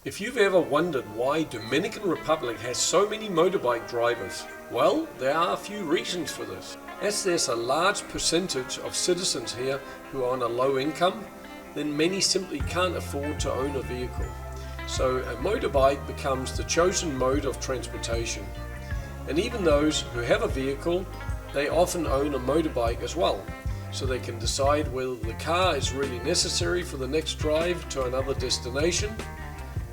If you've ever wondered why Dominican Republic has so many motorbike drivers, well, there are a few reasons for this. As there's a large percentage of citizens here who are on a low income, then many simply can't afford to own a vehicle. So a motorbike becomes the chosen mode of transportation. And even those who have a vehicle, they often own a motorbike as well, so they can decide whether the car is really necessary for the next drive to another destination.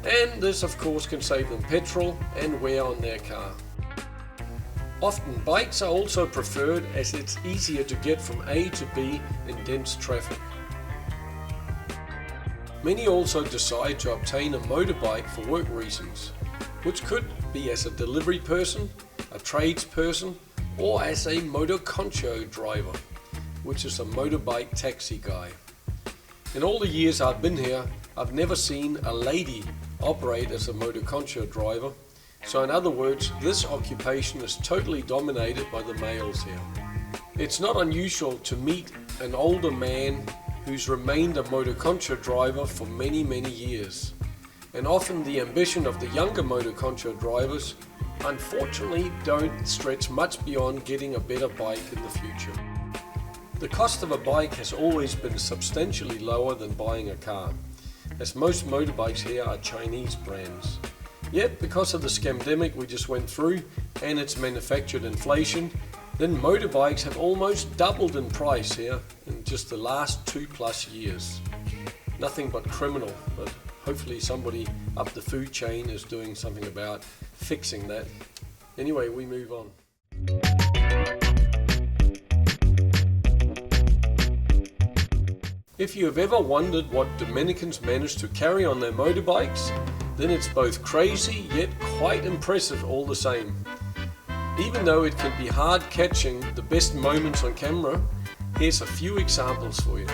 And this of course can save them petrol and wear on their car. Often bikes are also preferred as it's easier to get from A to B in dense traffic. Many also decide to obtain a motorbike for work reasons, which could be as a delivery person, a tradesperson, or as a moto concho driver, which is a motorbike taxi guy. In all the years I've been here, I've never seen a lady operate as a moto concho driver, so in other words, this occupation is totally dominated by the males here. It's not unusual to meet an older man who's remained a moto concho driver for many years, and often the ambition of the younger moto concho drivers unfortunately don't stretch much beyond getting a better bike in the future. The cost of a bike has always been substantially lower than buying a car, as most motorbikes here are Chinese brands. Yet because of the scamdemic we just went through and its manufactured inflation, then motorbikes have almost doubled in price here in just the last 2+ years. Nothing but criminal, but hopefully somebody up the food chain is doing something about fixing that. Anyway, we move on. If you have ever wondered what Dominicans manage to carry on their motorbikes, then it's both crazy yet quite impressive all the same. Even though it can be hard catching the best moments on camera, here's a few examples for you.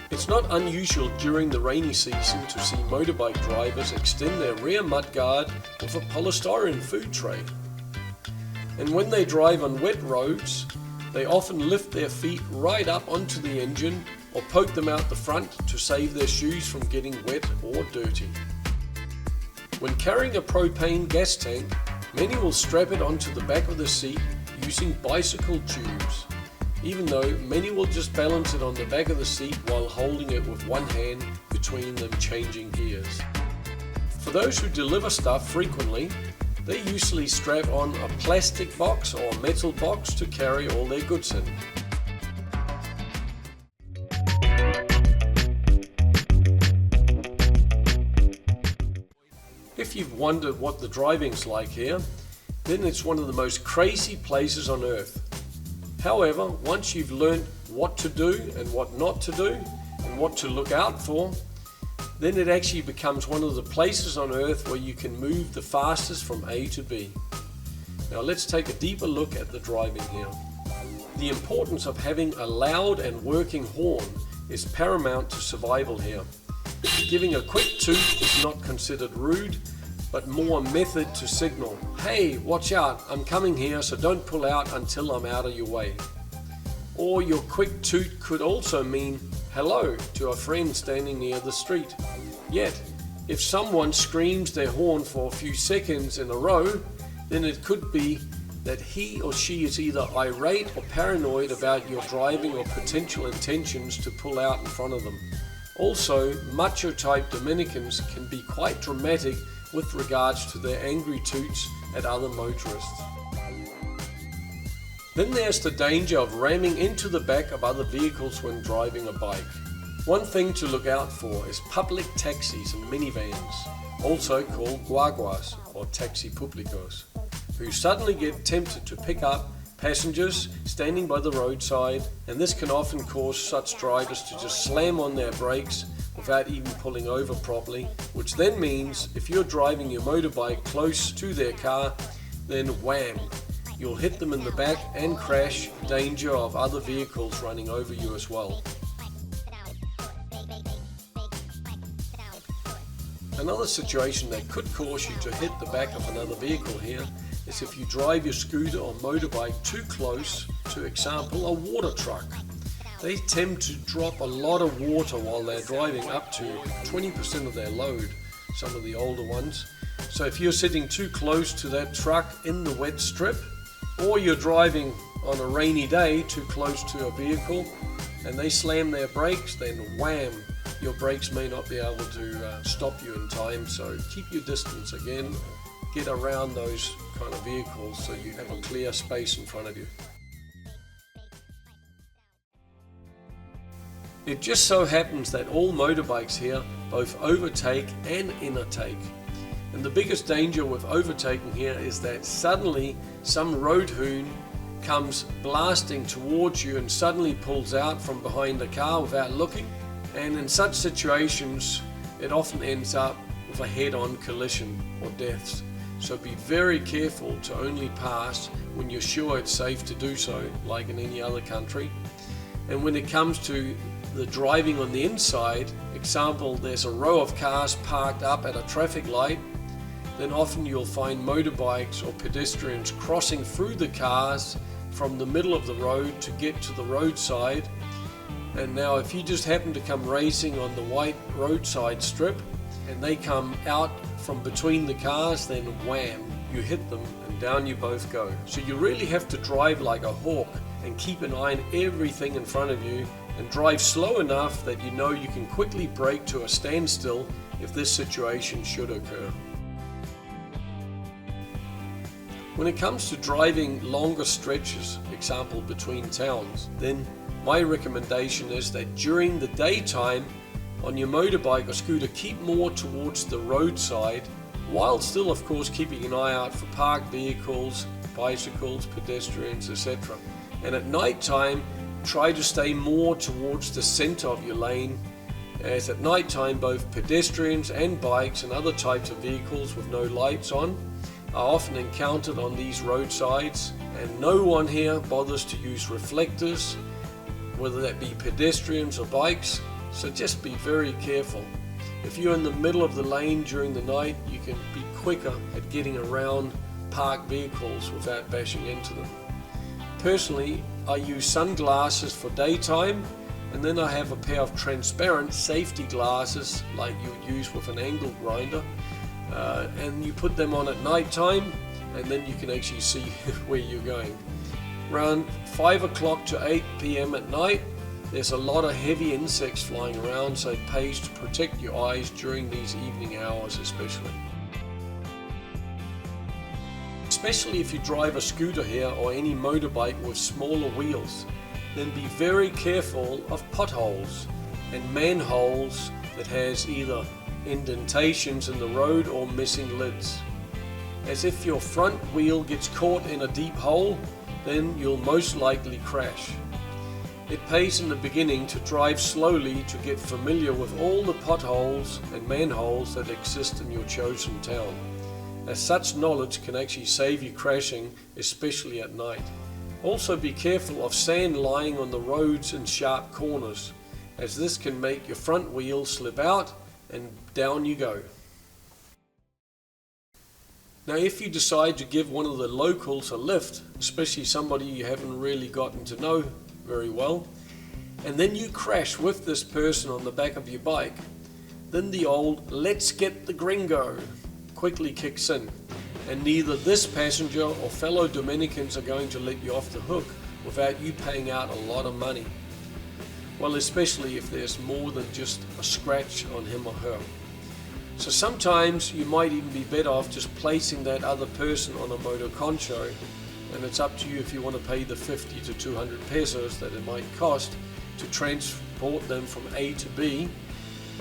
It's not unusual during the rainy season to see motorbike drivers extend their rear mudguard with a polystyrene food tray. And when they drive on wet roads, they often lift their feet right up onto the engine or poke them out the front to save their shoes from getting wet or dirty. When carrying a propane gas tank, many will strap it onto the back of the seat using bicycle tubes, even though many will just balance it on the back of the seat while holding it with one hand between them changing gears. For those who deliver stuff frequently, they usually strap on a plastic box or a metal box to carry all their goods in. If you've wondered what the driving's like here, then it's one of the most crazy places on earth. However, once you've learned what to do and what not to do and what to look out for, then it actually becomes one of the places on earth where you can move the fastest from A to B. Now let's take a deeper look at the driving here. The importance of having a loud and working horn is paramount to survival here. Giving a quick toot is not considered rude, but more a method to signal, hey, watch out, I'm coming here, so don't pull out until I'm out of your way. Or your quick toot could also mean hello to a friend standing near the street. Yet, if someone screams their horn for a few seconds in a row, then it could be that he or she is either irate or paranoid about your driving or potential intentions to pull out in front of them. Also, macho type Dominicans can be quite dramatic with regards to their angry toots at other motorists. Then there's the danger of ramming into the back of other vehicles when driving a bike. One thing to look out for is public taxis and minivans, also called guaguas or taxi públicos, who suddenly get tempted to pick up passengers standing by the roadside, and this can often cause such drivers to just slam on their brakes without even pulling over properly, which then means if you're driving your motorbike close to their car, then wham, you'll hit them in the back and crash, danger of other vehicles running over you as well. Another situation that could cause you to hit the back of another vehicle here is if you drive your scooter or motorbike too close to, example, a water truck. They tend to drop a lot of water while they're driving, up to 20% of their load, some of the older ones. So if you're sitting too close to that truck in the wet strip, or you're driving on a rainy day too close to a vehicle and they slam their brakes, then wham, your brakes may not be able to stop you in time. So keep your distance again, get around those kind of vehicles so you have a clear space in front of you. It just so happens that all motorbikes here both overtake and innertake. And the biggest danger with overtaking here is that suddenly some road hoon comes blasting towards you and suddenly pulls out from behind the car without looking. And in such situations, it often ends up with a head-on collision or deaths. So be very careful to only pass when you're sure it's safe to do so, like in any other country. And when it comes to the driving on the inside, example, there's a row of cars parked up at a traffic light, then often you'll find motorbikes or pedestrians crossing through the cars from the middle of the road to get to the roadside. And now if you just happen to come racing on the white roadside strip and they come out from between the cars, then wham, you hit them and down you both go. So you really have to drive like a hawk and keep an eye on everything in front of you, and drive slow enough that you know you can quickly brake to a standstill if this situation should occur. When it comes to driving longer stretches, example between towns, then my recommendation is that during the daytime on your motorbike or scooter, keep more towards the roadside, while still of course keeping an eye out for parked vehicles, bicycles, pedestrians, etc. And at night time, try to stay more towards the center of your lane, as at night time both pedestrians and bikes and other types of vehicles with no lights on are often encountered on these roadsides, and no one here bothers to use reflectors, whether that be pedestrians or bikes, so just be very careful. If you're in the middle of the lane during the night, you can be quicker at getting around parked vehicles without bashing into them. Personally, I use sunglasses for daytime, and then I have a pair of transparent safety glasses like you would use with an angle grinder, and you put them on at night time, and then you can actually see where you're going. Around 5 o'clock to 8 p.m. at night, there's a lot of heavy insects flying around, so it pays to protect your eyes during these evening hours especially. Especially if you drive a scooter here or any motorbike with smaller wheels, then be very careful of potholes and manholes that has either indentations in the road or missing lids. As if your front wheel gets caught in a deep hole, then you'll most likely crash. It pays in the beginning to drive slowly to get familiar with all the potholes and manholes that exist in your chosen town, as such knowledge can actually save you crashing, especially at night. Also be careful of sand lying on the roads in sharp corners, as this can make your front wheel slip out and down you go. Now if you decide to give one of the locals a lift, especially somebody you haven't really gotten to know very well, and then you crash with this person on the back of your bike, then the old "let's get the gringo" quickly kicks in, and neither this passenger or fellow Dominicans are going to let you off the hook without you paying out a lot of money. Well, especially if there's more than just a scratch on him or her. So sometimes you might even be better off just placing that other person on a motor concho, and it's up to you if you want to pay the 50 to 200 pesos that it might cost to transport them from A to B.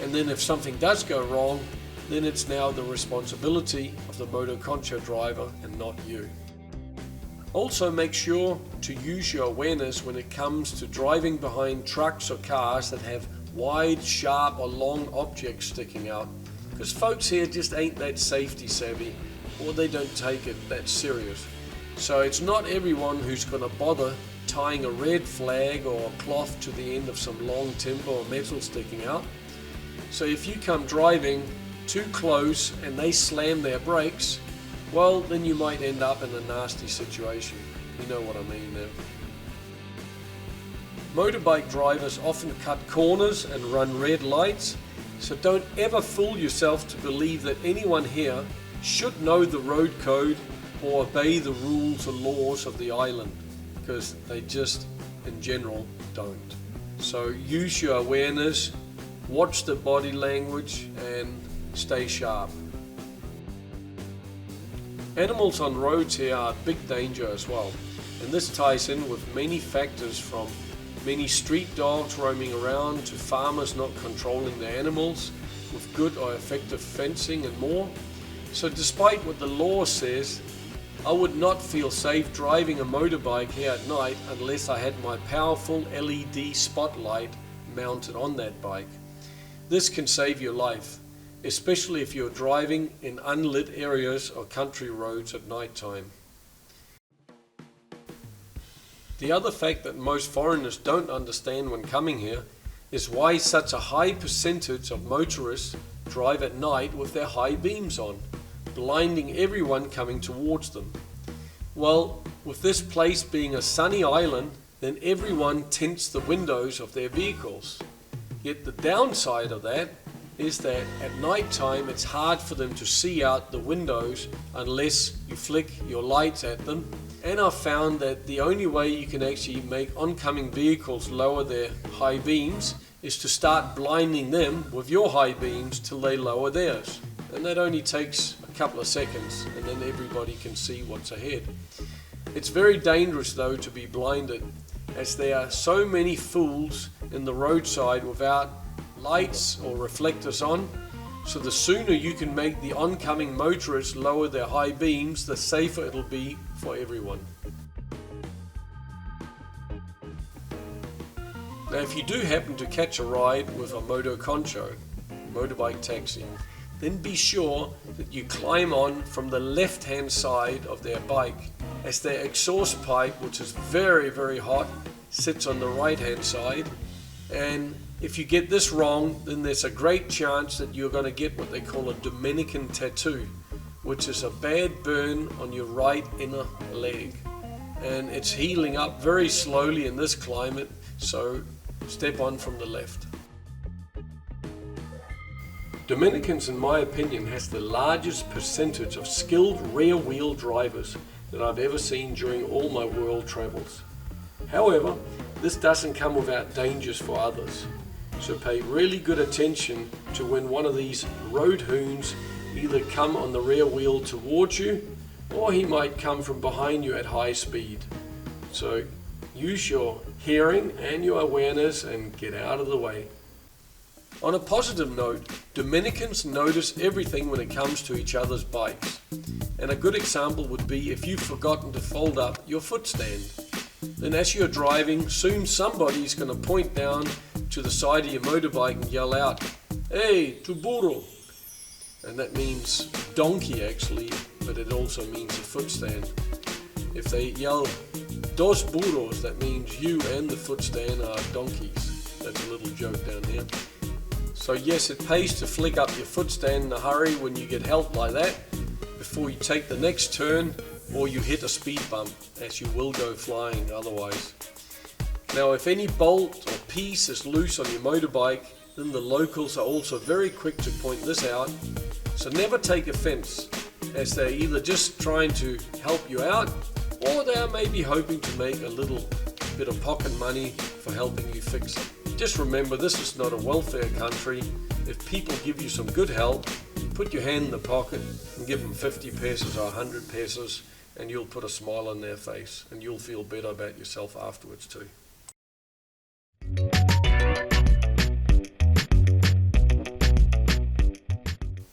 And then if something does go wrong, then it's now the responsibility of the motor concho driver and not you. Also, make sure to use your awareness when it comes to driving behind trucks or cars that have wide, sharp or long objects sticking out, because folks here just ain't that safety savvy, or they don't take it that serious. So it's not everyone who's going to bother tying a red flag or a cloth to the end of some long timber or metal sticking out. So if you come driving too close and they slam their brakes, well, then you might end up in a nasty situation. You know what I mean there. Motorbike drivers often cut corners and run red lights, so don't ever fool yourself to believe that anyone here should know the road code or obey the rules or laws of the island, because they just, in general, don't. So use your awareness, watch the body language, and stay sharp. Animals on roads here are a big danger as well, and this ties in with many factors, from many street dogs roaming around to farmers not controlling their animals with good or effective fencing and more. So despite what the law says, I would not feel safe driving a motorbike here at night unless I had my powerful LED spotlight mounted on that bike. This can save your life, especially if you're driving in unlit areas or country roads at night time. The other fact that most foreigners don't understand when coming here is why such a high percentage of motorists drive at night with their high beams on, blinding everyone coming towards them. Well, with this place being a sunny island, then everyone tints the windows of their vehicles. Yet the downside of that is that at night time it's hard for them to see out the windows unless you flick your lights at them. And I've found that the only way you can actually make oncoming vehicles lower their high beams is to start blinding them with your high beams till they lower theirs. And that only takes a couple of seconds, and then everybody can see what's ahead. It's very dangerous though to be blinded, as there are so many fools in the roadside without lights or reflectors on. So the sooner you can make the oncoming motorists lower their high beams, the safer it'll be for everyone. Now if you do happen to catch a ride with a moto concho, motorbike taxi, then be sure that you climb on from the left hand side of their bike, as their exhaust pipe, which is very, very hot, sits on the right hand side. And if you get this wrong, then there's a great chance that you're going to get what they call a Dominican tattoo, which is a bad burn on your right inner leg. And it's healing up very slowly in this climate, so step on from the left. Dominicans, in my opinion, has the largest percentage of skilled rear-wheel drivers that I've ever seen during all my world travels. However, this doesn't come without dangers for others. So pay really good attention to when one of these road hoons either come on the rear wheel towards you, or he might come from behind you at high speed. So use your hearing and your awareness and get out of the way. On a positive note, Dominicans notice everything when it comes to each other's bikes. And a good example would be if you've forgotten to fold up your foot stand. Then as you're driving, soon somebody's going to point down to the side of your motorbike and yell out, "Hey, tu burro!" And that means donkey actually, but it also means a foot stand. If they yell "dos burros," that means you and the foot stand are donkeys. That's a little joke down here. So yes, it pays to flick up your foot stand in a hurry when you get help like that, before you take the next turn or you hit a speed bump, as you will go flying otherwise. Now if any bolt or piece is loose on your motorbike, then the locals are also very quick to point this out. So never take offense, as they're either just trying to help you out, or they are maybe hoping to make a little bit of pocket money for helping you fix it. Just remember, this is not a welfare country. If people give you some good help, Put your hand in the pocket and give them 50 pesos or 100 pesos, and you'll put a smile on their face, and you'll feel better about yourself afterwards too.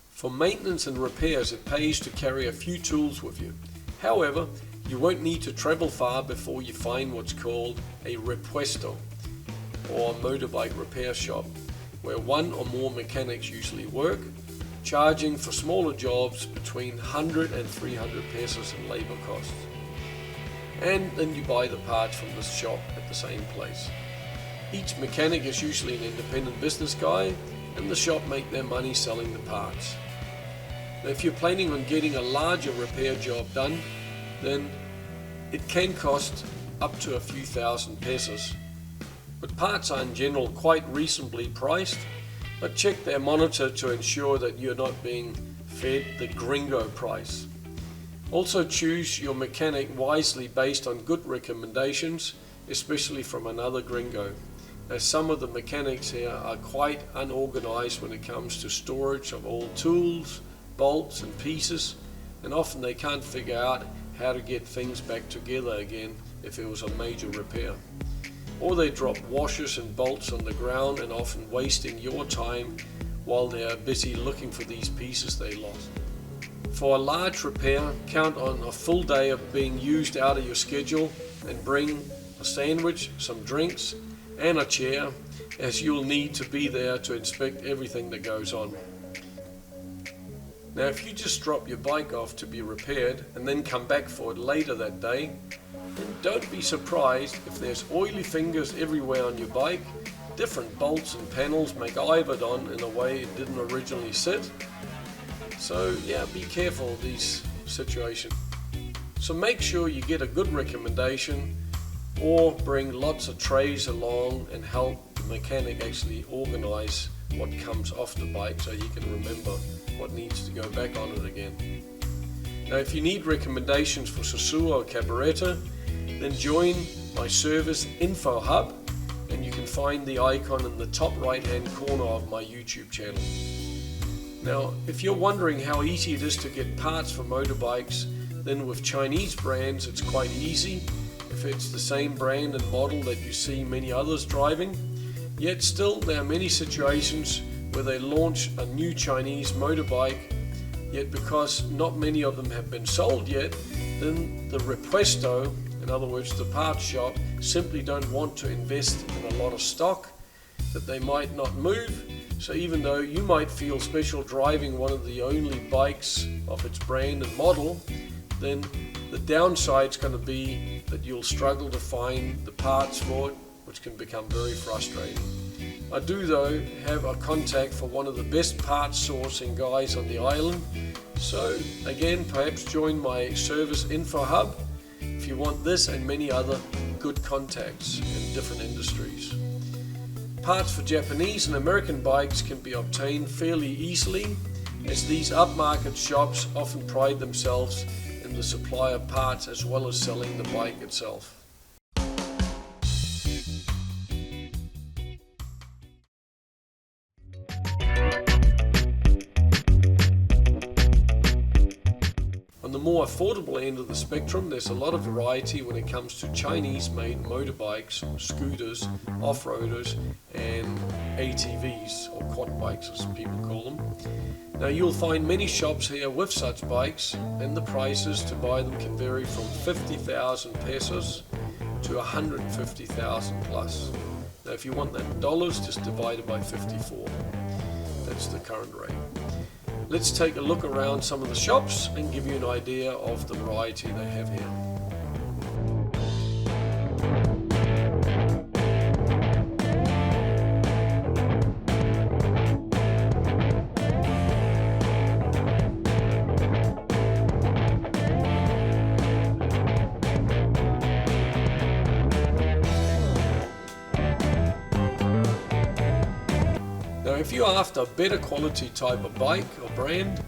For maintenance and repairs, it pays to carry a few tools with you. However, you won't need to travel far before you find what's called a repuesto, or a motorbike repair shop, where one or more mechanics usually work, charging for smaller jobs between 100 and 300 pesos in labor costs. And then you buy the parts from this shop at the same place. Each mechanic is usually an independent business guy, and the shop make their money selling the parts. Now, if you're planning on getting a larger repair job done, then it can cost up to a few thousand pesos. But parts are in general quite reasonably priced, but check their monitor to ensure that you're not being fed the gringo price. Also choose your mechanic wisely based on good recommendations, especially from another gringo, as some of the mechanics here are quite unorganized when it comes to storage of all tools, bolts and pieces, and often they can't figure out how to get things back together again if it was a major repair. Or they drop washers and bolts on the ground and often wasting your time while they are busy looking for these pieces they lost. For a large repair, count on a full day of being used out of your schedule, and bring a sandwich, some drinks and a chair, as you'll need to be there to inspect everything that goes on. Now, if you just drop your bike off to be repaired and then come back for it later that day, then don't be surprised if there's oily fingers everywhere on your bike, different bolts and panels MacGyvered in a way it didn't originally sit. So yeah, be careful of these situations. So make sure you get a good recommendation, or bring lots of trays along and help the mechanic actually organize what comes off the bike so he can remember what needs to go back on it again. Now, if you need recommendations for Sosua or Carburetor, then join my service info hub, and you can find the icon in the top right hand corner of my YouTube channel. Now, if you're wondering how easy it is to get parts for motorbikes, then with Chinese brands it's quite easy if it's the same brand and model that you see many others driving. Yet still, there are many situations where they launch a new Chinese motorbike, yet because not many of them have been sold yet, then the repuesto, in other words the parts shop, simply don't want to invest in a lot of stock that they might not move. So even though you might feel special driving one of the only bikes of its brand and model, then the downside is going to be that you'll struggle to find the parts for it, which can become very frustrating. I do though have a contact for one of the best parts sourcing guys on the island, so again, perhaps join my service info hub if you want this and many other good contacts in different industries. Parts for Japanese and American bikes can be obtained fairly easily, as these upmarket shops often pride themselves in the supply of parts as well as selling the bike itself. On the more affordable end of the spectrum, there's a lot of variety when it comes to Chinese-made motorbikes, scooters, off-roaders and ATVs, or quad bikes as people call them. Now, you'll find many shops here with such bikes, and the prices to buy them can vary from 50,000 pesos to 150,000 plus. Now, if you want that in dollars, just divide it by 54. That's the current rate. Let's take a look around some of the shops and give you an idea of the variety they have here. Now, if you're after a better quality type of bike or brand,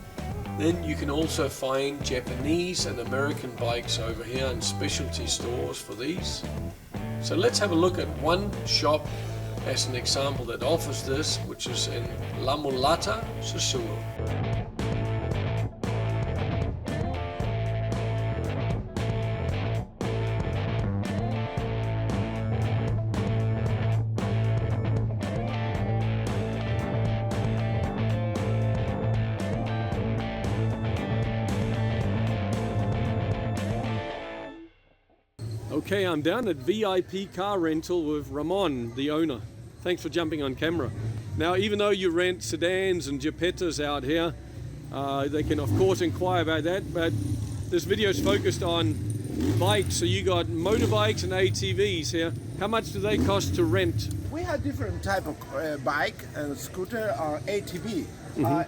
then you can also find Japanese and American bikes over here in specialty stores for these. So let's have a look at one shop as an example that offers this, which is in La Mulata, Sosua. Okay, I'm down at VIP Car Rental with Ramon, the owner. Thanks for jumping on camera. Now, even though you rent sedans and Jepettas out here, they can of course inquire about that, but this video is focused on bikes. So you got motorbikes and ATVs here. How much do they cost to rent? We have different type of bike and scooter or ATV.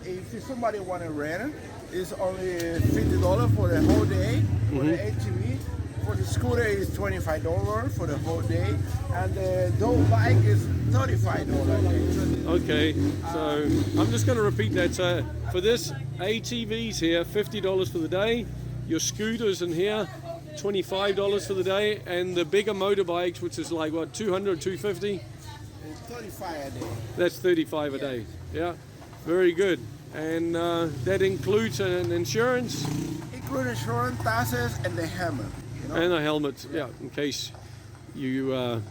If somebody want to rent, it's only $50 for the whole day for the ATV. For the scooter is $25 for the whole day, and the dog bike is $35. Okay, so I'm just going to repeat that. So for this ATVs here, $50 for the day. Your scooters in here, $25 for the day, and the bigger motorbikes, which is like what, 200, 250? It's 35 a day. That's 35 a day. Yeah, very good. And that includes an insurance. Include insurance, taxes, and the helmet. You know? And a helmet, yeah, in case you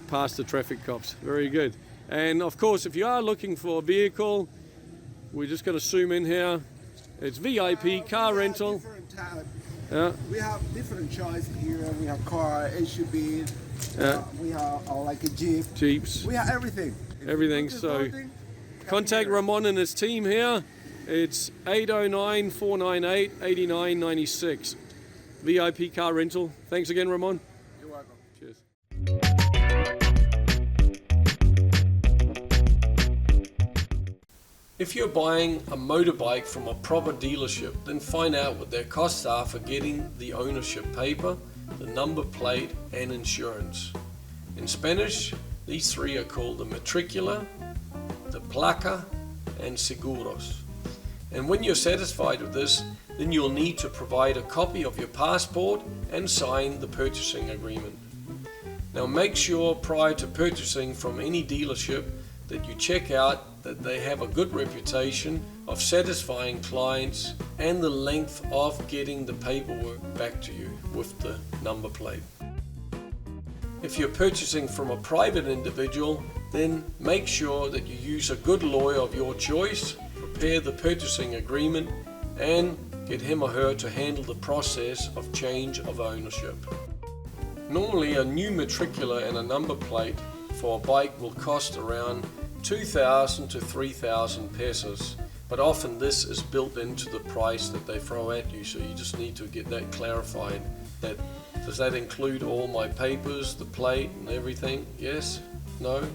pass the traffic cops. Very good. And of course, if you are looking for a vehicle, we're just going to zoom in here. It's VIP car rental. Yeah. We have different choice here. We have car, SUV. We have like a Jeep. Jeeps. We have everything. Everything. So contact Ramon and his team here. It's 809-498-8996. VIP car rental. Thanks again, Ramon. You're welcome. Cheers. If you're buying a motorbike from a proper dealership, then find out what their costs are for getting the ownership paper, the number plate, and insurance. In Spanish, these three are called the matricula, the placa, and seguros. And when you're satisfied with this, then you'll need to provide a copy of your passport and sign the purchasing agreement. Now make sure prior to purchasing from any dealership that you check out that they have a good reputation of satisfying clients and the length of getting the paperwork back to you with the number plate. If you're purchasing from a private individual, then make sure that you use a good lawyer of your choice, prepare the purchasing agreement, and get him or her to handle the process of change of ownership. Normally a new matricula and a number plate for a bike will cost around 2,000 to 3,000 pesos, but often this is built into the price that they throw at you, so you just need to get that clarified. Does that include all my papers, the plate and everything? Yes? No?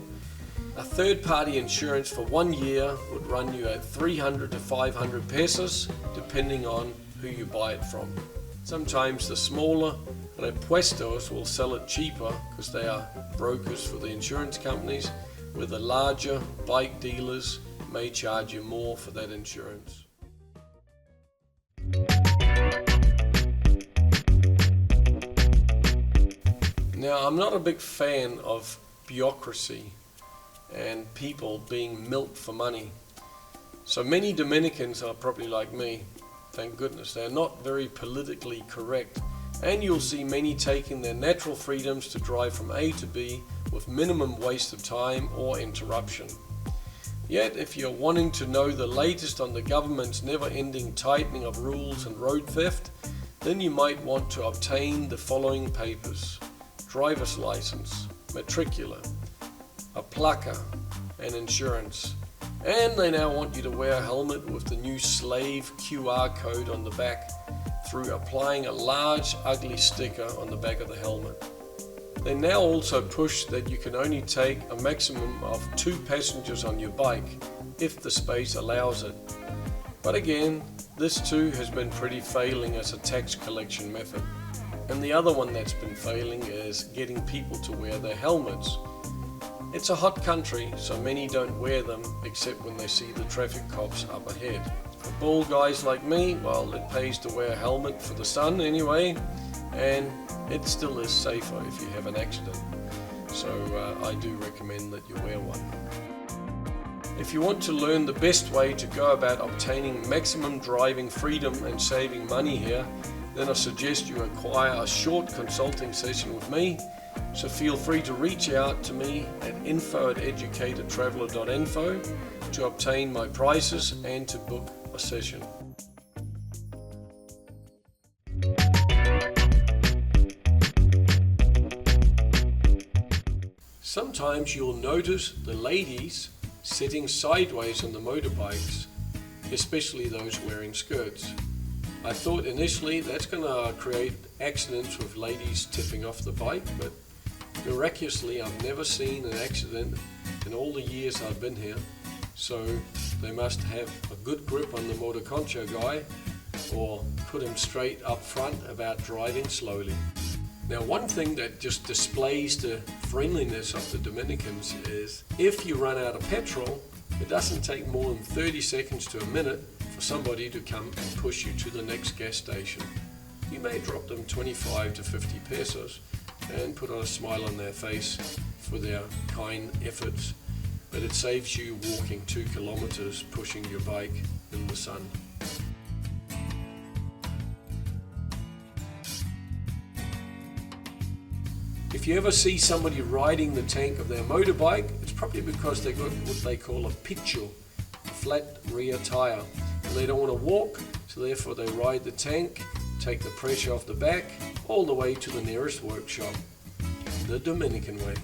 A third-party insurance for 1 year would run you at 300 to 500 pesos, depending on who you buy it from. Sometimes the smaller repuestos will sell it cheaper because they are brokers for the insurance companies, where the larger bike dealers may charge you more for that insurance. Now, I'm not a big fan of bureaucracy and people being milked for money. So many Dominicans are probably like me, thank goodness. They're not very politically correct, and you'll see many taking their natural freedoms to drive from A to B with minimum waste of time or interruption. Yet, if you're wanting to know the latest on the government's never-ending tightening of rules and road theft, then you might want to obtain the following papers: driver's license, matricula, a placa, and insurance. And they now want you to wear a helmet with the new slave QR code on the back through applying a large ugly sticker on the back of the helmet. They now also push that you can only take a maximum of 2 passengers on your bike if the space allows it. But again, this too has been pretty failing as a tax collection method. And the other one that's been failing is getting people to wear their helmets. It's a hot country, so many don't wear them except when they see the traffic cops up ahead. For bald guys like me, well, it pays to wear a helmet for the sun anyway, and it still is safer if you have an accident. So I do recommend that you wear one. If you want to learn the best way to go about obtaining maximum driving freedom and saving money here, then I suggest you acquire a short consulting session with me. So feel free to reach out to me at info@educatedtraveler.info to obtain my prices and to book a session. Sometimes you'll notice the ladies sitting sideways on the motorbikes, especially those wearing skirts. I thought initially that's going to create accidents with ladies tipping off the bike, but miraculously I've never seen an accident in all the years I've been here. So they must have a good grip on the Moto Concho guy, or put him straight up front about driving slowly. Now, one thing that just displays the friendliness of the Dominicans is if you run out of petrol, it doesn't take more than 30 seconds to a minute for somebody to come and push you to the next gas station. You may drop them 25 to 50 pesos and put on a smile on their face for their kind efforts, but it saves you walking 2 kilometers pushing your bike in the sun. If you ever see somebody riding the tank of their motorbike, it's probably because they've got what they call a picho, a flat rear tire. And they don't want to walk, so therefore they ride the tank, take the pressure off the back, all the way to the nearest workshop, the Dominican way.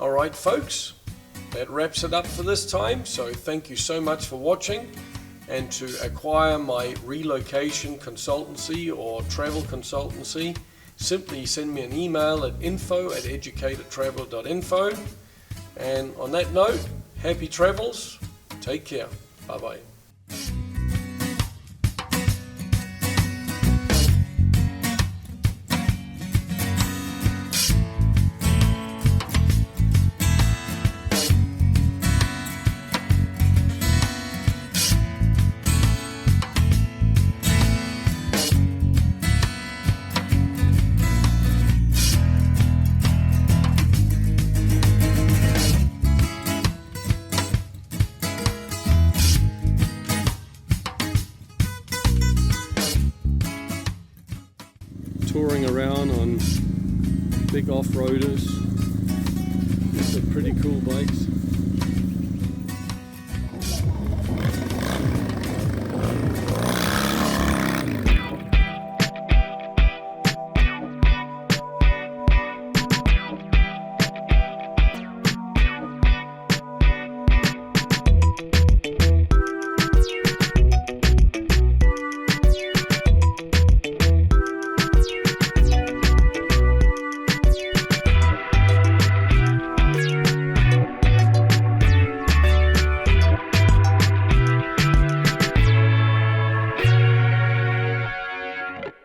Alright folks, that wraps it up for this time, so thank you so much for watching. And to acquire my relocation consultancy or travel consultancy, simply send me an email at info@educatedtravel.info. And on that note, happy travels, take care, bye bye. Touring around on big off-roaders. These are pretty cool bikes.